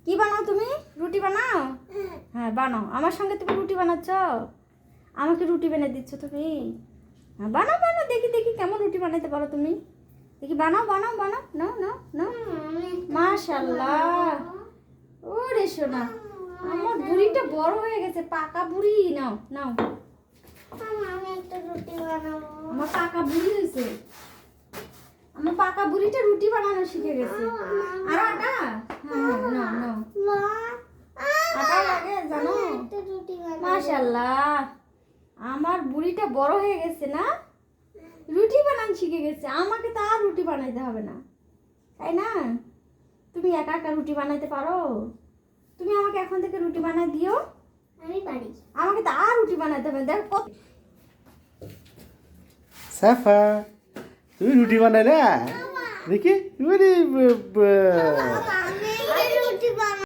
কি বানাও তুমি? রুটি বানাও? হ্যাঁ বানাও, আমার সঙ্গে তুমি রুটি বানাচ্ছ, আমাকে রুটি বানিয়ে দিচ্ছ তুমি। হ্যাঁ বানাও বানাও, দেখি দেখি কেমন রুটি বানাইতে পারো তুমি, দেখি বানাও বানাও বানাও, নাও নাও নাও। মাশাআল্লাহ, ওরে সোনা, আমার বুড়িটা বড় হয়ে গেছে, পাকা বুড়ি। নাও নাও, আমি একটা রুটি বানাবো। আমার পাকা বুড়ি হয়েছে, আমার পাকা বুড়িটা রুটি বানানো শিখে গেছে। আর আটা? হ্যাঁ নাও নাও, মা, আটা লাগে জানো? একটা রুটি বানাবো। মাশাআল্লাহ, আমার বুড়িটা বড় হয়ে গেছে না, রুটি বানানো শিখে গেছে। আমাকে তো আর রুটি বানাইতে হবে না, তাই না? তুমি একা একা রুটি বানাইতে পারো? তুমি আমাকে এখন থেকে রুটি বানাই দিও। আমি পারি। আমাকে তো আর রুটি বানাইতে হবে না। দেখো সাফা, তুমি রুটি বানাইলা দেখি। আমি রুটি বানাবো।